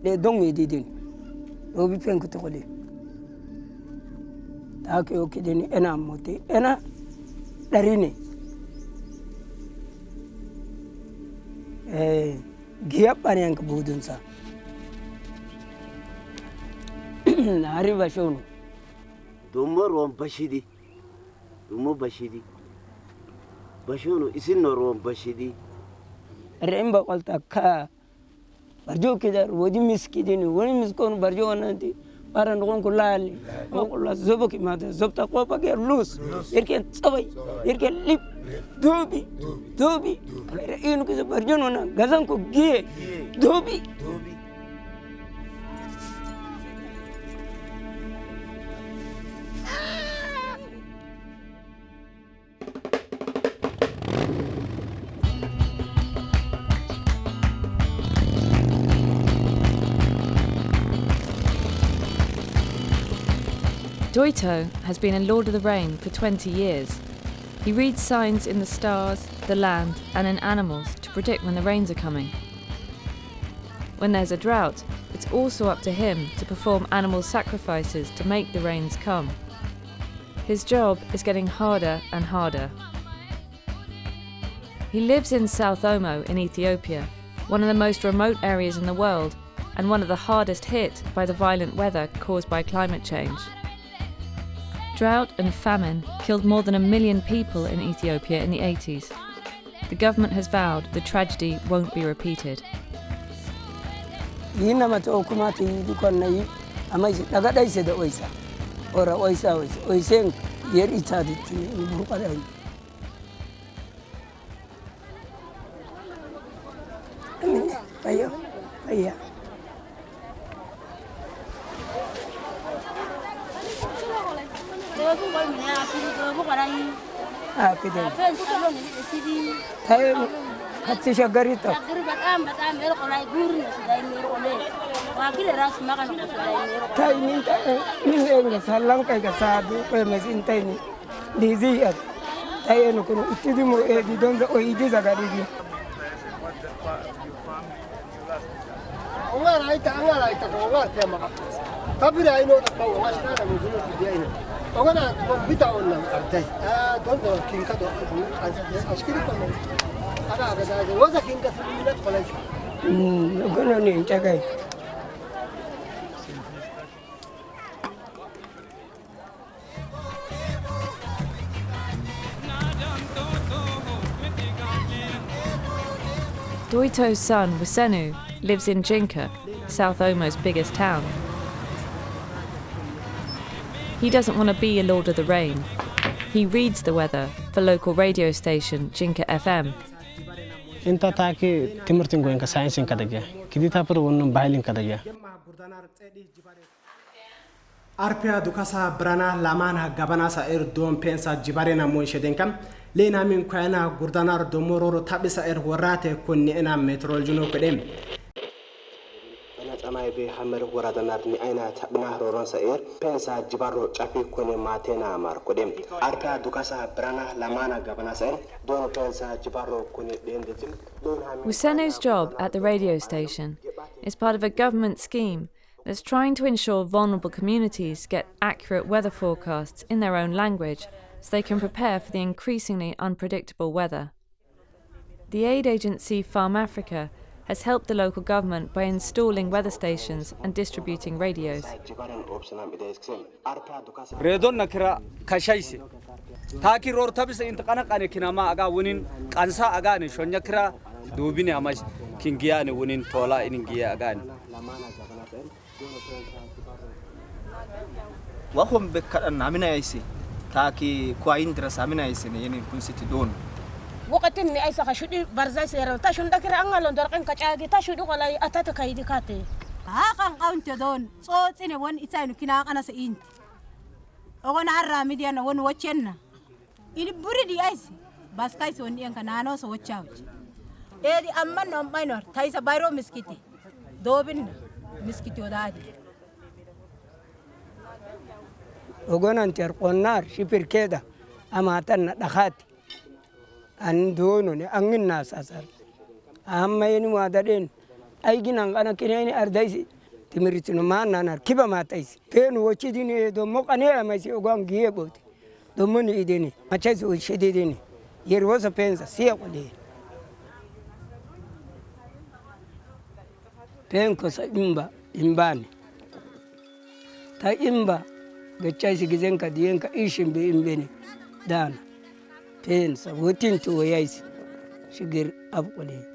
le dong mi didin o bi fen ko to le ta ke o kidini ena moti ena darini giya bani ko budun sa na riba shono domor rom bashidi domo bashidi bashono isin no rom bashidi remba qalta ka barjo kidar wodi miskidini woni miskon barjo wananti para ngon ko lali ko la zobo ki mata zobta ko pa ger lus irke tsawai irke lip dobi inu ki barjo nona gazan ko gie dobi Doyte has been a Lord of the Rain for 20 years. He reads signs in the stars, the land, and in animals to predict when the rains are coming. When there's a drought, it's also up to him to perform animal sacrifices to make the rains come. His job is getting harder and harder. He lives in South Omo in Ethiopia, one of the most remote areas in the world and one of the hardest hit by the violent weather caused by climate change. Drought and famine killed more than 1 million people in Ethiopia in the 80s. The government has vowed the tragedy won't be repeated. Doyte's son, Wesenu, lives in Jinka, South Omo's biggest town. He doesn't want to be a Lord of the Rain. He reads the weather for local radio station Jinka FM. Inta taki timirtin goenka science kadagya. Kidita per wonnum bailin kadagya. Arpia dukasa brana lamana gabana sa don pensa jibarena mo shedenkam lena min kwana gurdanar do mororo tabisa warate konni ena metroljuno kedem ana tsamai be hamar waradanar ni aina tabna roron sa pensa jibaro chapi konni matena mar kodem arpia dukasa brana lamana gabana sa don pensa jibaro konni dendetim Wesenu's job at the radio station is part of a government scheme that's trying to ensure vulnerable communities get accurate weather forecasts in their own language so they can prepare for the increasingly unpredictable weather. The aid agency Farm Africa has helped the local government by installing weather stations and distributing radios. Redon nakira kashaisi. Taki ror tabisa intakana kane kinama aga wunin kansa aga ne shonya kira dubine amash kingia ne wunin tola iningia aga ne. Wahom bekatan namina yaisi taki kuain terasa amina yaisi ne yenin kunsiti don waqtin ni aysa khashudi barzay sera tashun dakira angalon dorqan kacaagi tashudu qalay atata kaydi kate kan qawnte don sootine won itaynu kina qana sa inti ogona arra midiana won waccenna ili buridi aysi bas kaysi won en kanano so waccawci edi amma non minor taysa bayro miskiti dobin miskiti odadi ogonan ter qonnar shifir keda amatan dakhati an dono ne angin nas asar amma yeni wadaden أيجينا أنا كنيني أردايسي تمرتنا ما أنا كيف ما تايس فين وشديني دو مقنع ما يصير قام جيبوت دومني إيديني ما تشيز وشديني يروز بينزا سيقولي بين كوسا إمباني تا إمبا بتشيز جزين كدين كإيشين بإمبني دانا بين سوتين تو يايس شجر أبقولي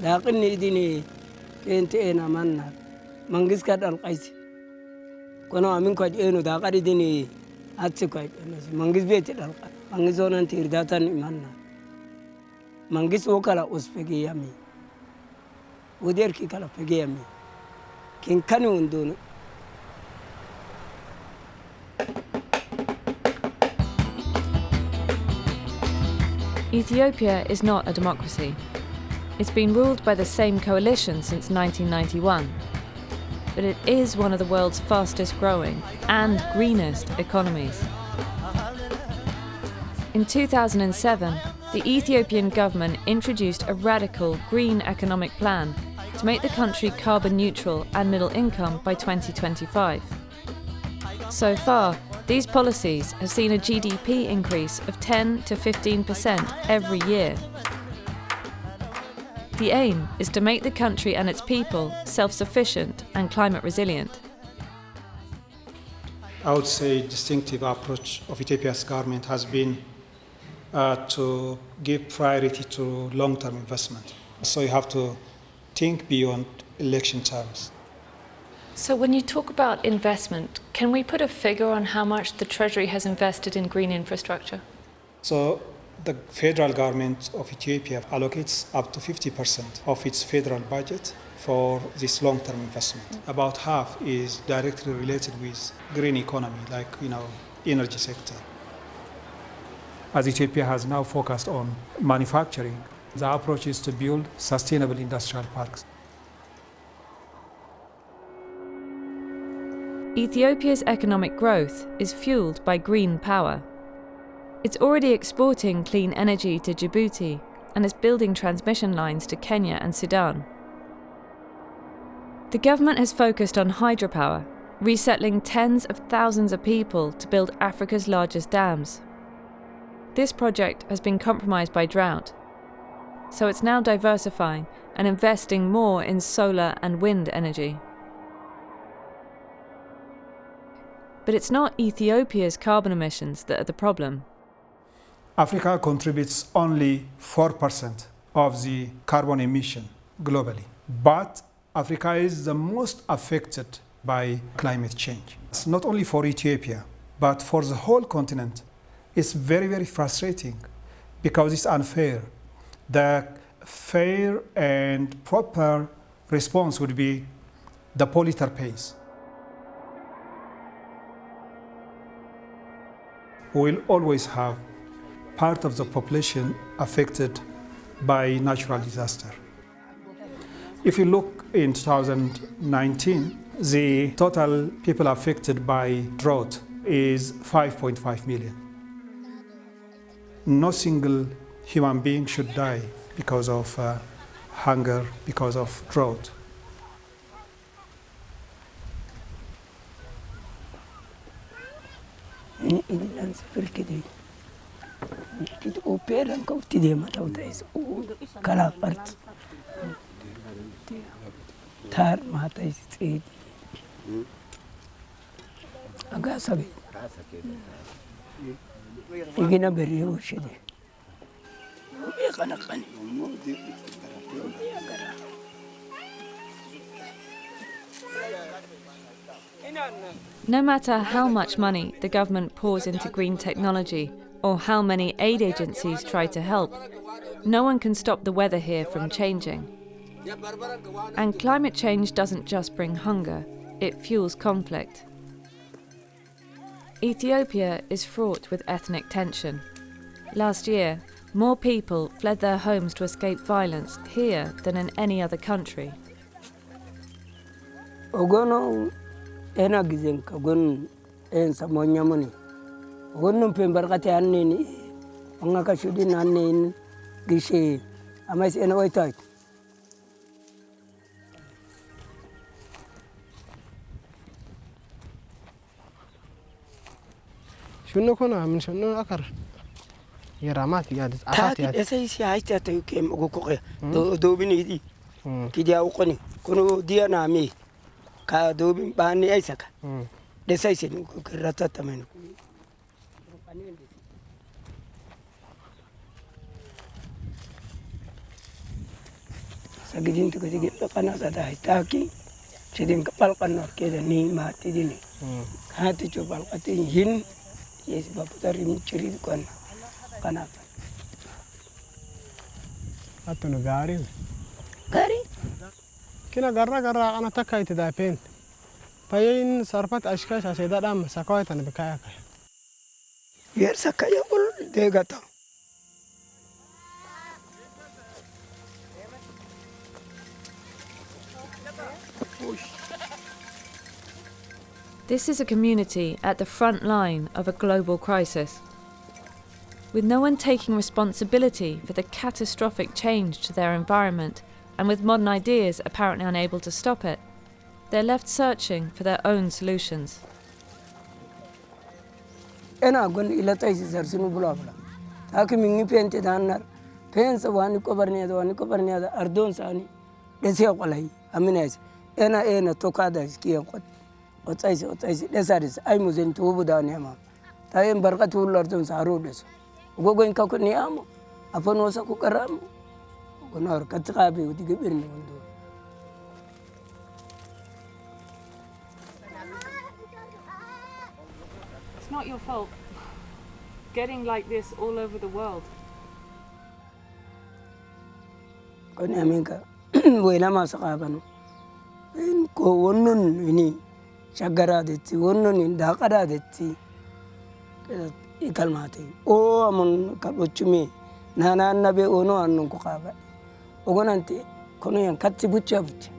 لكن إيديني أنت أنا منا مانجس كات القيس كنا أمين كات إنه داقر إديني أتسكوا مانجس بيت القى مانجس هون تيرداتن منا مانجس وكلا أسبقي يامي ودير كي كلا بقي يامي كن كانوا ندون Ethiopia is not a democracy. It's been ruled by the same coalition since 1991, but it is one of the world's fastest growing and greenest economies. In 2007, the Ethiopian government introduced a radical green economic plan to make the country carbon neutral and middle income by 2025. So far, these policies have seen a GDP increase of 10 to 15% every year. The aim is to make the country and its people self-sufficient and climate resilient. I would say distinctive approach of Ethiopia's government has been to give priority to long-term investment. So you have to think beyond election terms. So when you talk about investment, can we put a figure on how much the Treasury has invested in green infrastructure? So the federal government of Ethiopia allocates up to 50% of its federal budget for this long-term investment. About half is directly related with green economy, like energy sector. As Ethiopia has now focused on manufacturing, the approach is to build sustainable industrial parks. Ethiopia's economic growth is fueled by green power. It's already exporting clean energy to Djibouti and is building transmission lines to Kenya and Sudan. The government has focused on hydropower, resettling tens of thousands of people to build Africa's largest dams. This project has been compromised by drought, so it's now diversifying and investing more in solar and wind energy. But it's not Ethiopia's carbon emissions that are the problem. Africa contributes only 4% of the carbon emission globally. But Africa is the most affected by climate change. It's not only for Ethiopia, but for the whole continent. It's very, very frustrating because it's unfair. The fair and proper response would be the polluter pays. We will always have part of the population affected by natural disaster. If you look in 2019, the total people affected by drought is 5.5 million. No single human being should die because of hunger, because of drought. No matter how much money the government pours into green technology or how many aid agencies try to help, no one can stop the weather here from changing. And climate change doesn't just bring hunger, it fuels conflict. Ethiopia is fraught with ethnic tension. Last year, more people fled their homes to escape violence here than in any other country. Ena gizen ka gon en samonya moni wonnum pe barkate anneni onga ka shudi nannen gishe amais ena oitat شنو كنا من شنو أكر يرامات يا دس تاكي اسايسي هايتا تيكيم اوكوكي دوبيني دي كيدي اوقني كنو ديانا مي كا دوبين باني ايسكا دسايسي كرتا تمن سجدين تكدي قنا سدا تاكي شدين كبال قنور كده ني ما تديني هاتي جبال قتين هين يس بابتاري مشريد كنا قنا أتونو غاري كنا غرا أنا تكايت دايبين باين صرفت أشكاش أسيدا دام سكايت أنا بكايا ير سكايا كل ديغاتا This is a community at the front line of a global crisis. With no one taking responsibility for the catastrophic change to their environment, and with modern ideas apparently unable to stop it, they're left searching for their own solutions. أنا أقول إلى تايسي سرسنو بلا بلا لكن من بينتي دانر بينس واني كبرني هذا أردون ساني دسيا قلاي أميناس أنا توكادا سكيا قد وتايسي دسارس أي مزين توبو داني أمام تايم بركة ولا أردون سارو دسو وقوين كاكوني أمو أفن وساكو كرامو ونور كتقابي وتجبرني من دور. It's not your fault. Getting like this all over the world. كوني أمينكا ويلا ما سقابنو إن كونن إني شجراتي ونن داقراتي كلماتي أو من كبوتشمي نانا النبي أونو أنو كقابة وقولنتي كوني ينكتي بوتشابتي